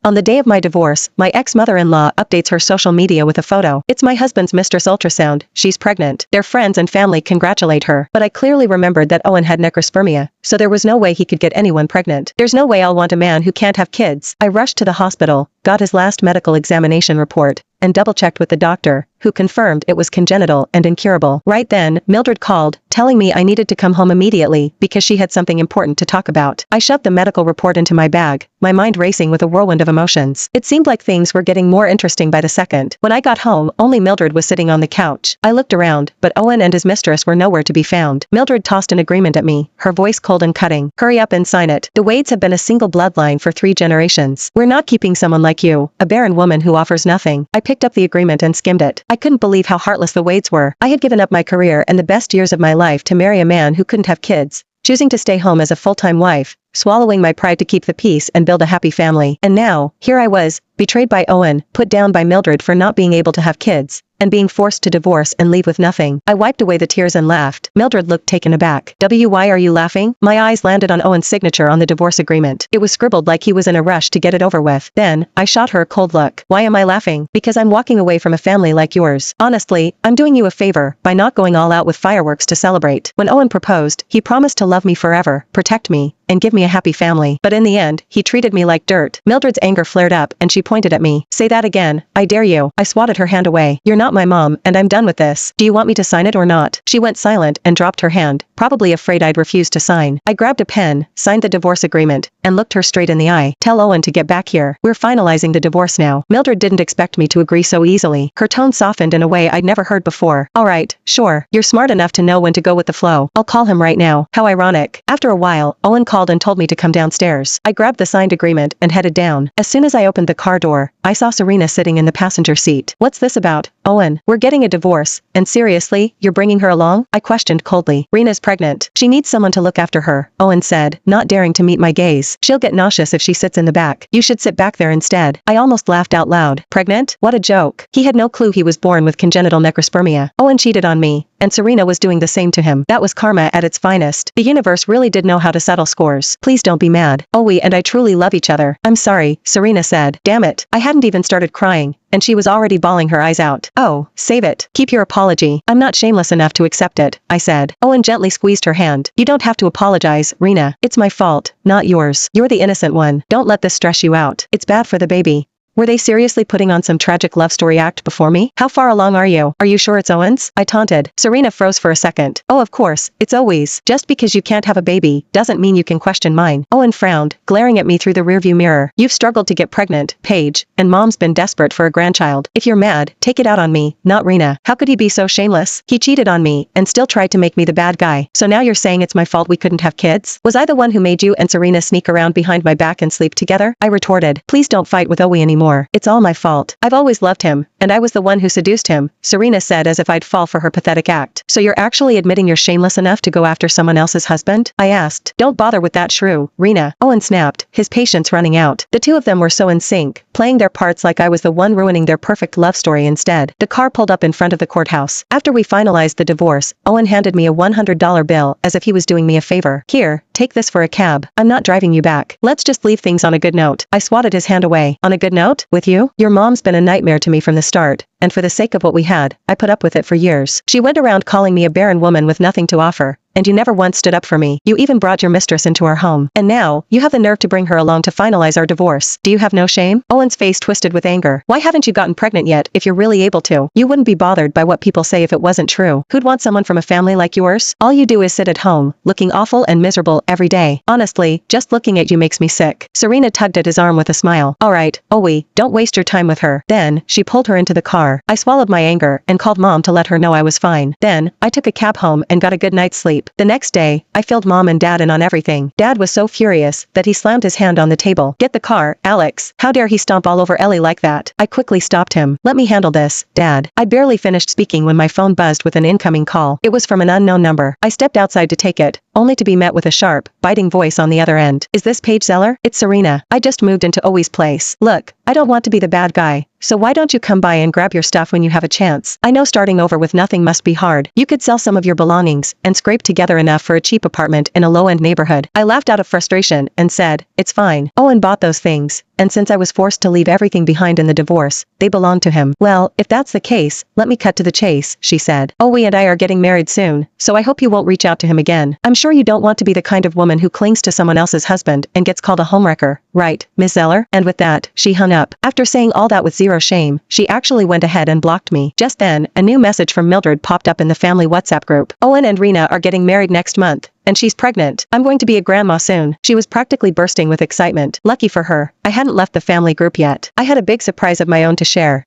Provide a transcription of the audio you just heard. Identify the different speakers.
Speaker 1: On the day of my divorce, my ex-mother-in-law updates her social media with a photo. It's my husband's mistress ultrasound. She's pregnant. Their friends and family congratulate her. But I clearly remembered that Owen had necrospermia, so there was no way he could get anyone pregnant. There's no way I'll want a man who can't have kids. I rushed to the hospital, got his last medical examination report, and double-checked with the doctor, who confirmed it was congenital and incurable. Right then, Mildred called, telling me I needed to come home immediately because she had something important to talk about. I shoved the medical report into my bag, my mind racing with a whirlwind of emotions. It seemed like things were getting more interesting by the second. When I got home, only Mildred was sitting on the couch. I looked around, but Owen and his mistress were nowhere to be found. Mildred tossed an agreement at me, her voice cold and cutting. Hurry up and sign it. The Wades have been a single bloodline for 3 generations. We're not keeping someone like you, a barren woman who offers nothing. I picked up the agreement and skimmed it. I couldn't believe how heartless the Wades were. I had given up my career and the best years of my life to marry a man who couldn't have kids, choosing to stay home as a full-time wife, swallowing my pride to keep the peace and build a happy family. And now, here I was, betrayed by Owen, put down by Mildred for not being able to have kids, and being forced to divorce and leave with nothing. I wiped away the tears and laughed. Mildred looked taken aback. Why are you laughing? My eyes landed on Owen's signature on the divorce agreement. It was scribbled like he was in a rush to get it over with. Then, I shot her a cold look. Why am I laughing? Because I'm walking away from a family like yours. Honestly, I'm doing you a favor by not going all out with fireworks to celebrate. When Owen proposed, he promised to love me forever, protect me, and give me a happy family. But in the end, he treated me like dirt. Mildred's anger flared up and she pointed at me. Say that again. I dare you. I swatted her hand away. You're not my mom, and I'm done with this. Do you want me to sign it or not? She went silent and dropped her hand, probably afraid I'd refuse to sign. I grabbed a pen, signed the divorce agreement, and looked her straight in the eye. Tell Owen to get back here. We're finalizing the divorce now. Mildred didn't expect me to agree so easily. Her tone softened in a way I'd never heard before. All right, sure. You're smart enough to know when to go with the flow. I'll call him right now. How ironic. After a while, Owen called and told me to come downstairs. I grabbed the signed agreement and headed down. As soon as I opened the car door, I saw Serena sitting in the passenger seat. What's this about, Owen? We're getting a divorce, and seriously, you're bringing her along? I questioned coldly. Rena's pregnant. She needs someone to look after her, Owen said, not daring to meet my gaze. She'll get nauseous if she sits in the back. You should sit back there instead. I almost laughed out loud. Pregnant? What a joke. He had no clue he was born with congenital necrospermia. Owen cheated on me, and Serena was doing the same to him. That was karma at its finest. The universe really did know how to settle scores. Please don't be mad. Owie and I truly love each other. I'm sorry, Serena said. Damn it. I hadn't even started crying, and she was already bawling her eyes out. Oh, save it. Keep your apology. I'm not shameless enough to accept it, I said. Owen gently squeezed her hand. You don't have to apologize, Rena. It's my fault, not yours. You're the innocent one. Don't let this stress you out. It's bad for the baby. Were they seriously putting on some tragic love story act before me? How far along are you? Are you sure it's Owen's? I taunted. Serena froze for a second. Oh, of course, it's always. Just because you can't have a baby, doesn't mean you can question mine. Owen frowned, glaring at me through the rearview mirror. You've struggled to get pregnant, Paige, and Mom's been desperate for a grandchild. If you're mad, take it out on me, not Rena. How could he be so shameless? He cheated on me, and still tried to make me the bad guy. So now you're saying it's my fault we couldn't have kids? Was I the one who made you and Serena sneak around behind my back and sleep together? I retorted. Please don't fight with Owie anymore. It's all my fault. I've always loved him, and I was the one who seduced him, Serena said as if I'd fall for her pathetic act. So you're actually admitting you're shameless enough to go after someone else's husband? I asked. Don't bother with that shrew, Rena. Owen snapped, his patience running out. The two of them were so in sync, playing their parts like I was the one ruining their perfect love story instead. The car pulled up in front of the courthouse. After we finalized the divorce, Owen handed me a $100 bill as if he was doing me a favor. Here, take this for a cab. I'm not driving you back. Let's just leave things on a good note. I swatted his hand away. On a good note? With you? Your mom's been a nightmare to me from the start, and for the sake of what we had, I put up with it for years. She went around calling me a barren woman with nothing to offer, and you never once stood up for me. You even brought your mistress into our home. And now, you have the nerve to bring her along to finalize our divorce. Do you have no shame? Owen's face twisted with anger. Why haven't you gotten pregnant yet if you're really able to? You wouldn't be bothered by what people say if it wasn't true. Who'd want someone from a family like yours? All you do is sit at home, looking awful and miserable every day. Honestly, just looking at you makes me sick. Serena tugged at his arm with a smile. All right, Owie, don't waste your time with her. Then, she pulled her into the car. I swallowed my anger and called Mom to let her know I was fine. Then, I took a cab home and got a good night's sleep. The next day, I filled Mom and Dad in on everything. Dad was so furious that he slammed his hand on the table. Get the car, Alex. How dare he stomp all over Ellie like that? I quickly stopped him. Let me handle this, Dad. I barely finished speaking when my phone buzzed with an incoming call. It was from an unknown number. I stepped outside to take it, only to be met with a sharp, biting voice on the other end. Is this Paige Zeller? It's Serena. I just moved into Owi's place. Look, I don't want to be the bad guy, so why don't you come by and grab your stuff when you have a chance? I know starting over with nothing must be hard. You could sell some of your belongings and scrape together enough for a cheap apartment in a low-end neighborhood. I laughed out of frustration and said, it's fine. Owen bought those things, and since I was forced to leave everything behind in the divorce, they belonged to him. Well, if that's the case, let me cut to the chase, she said. Owi and I are getting married soon, so I hope you won't reach out to him again. I'm sure you don't want to be the kind of woman who clings to someone else's husband and gets called a homewrecker, right, Miss Zeller? And with that, she hung up. After saying all that with zero shame, she actually went ahead and blocked me. Just then, a new message from Mildred popped up in the family WhatsApp group. Owen and Rena are getting married next month, and she's pregnant. I'm going to be a grandma soon. She was practically bursting with excitement. Lucky for her, I hadn't left the family group yet. I had a big surprise of my own to share.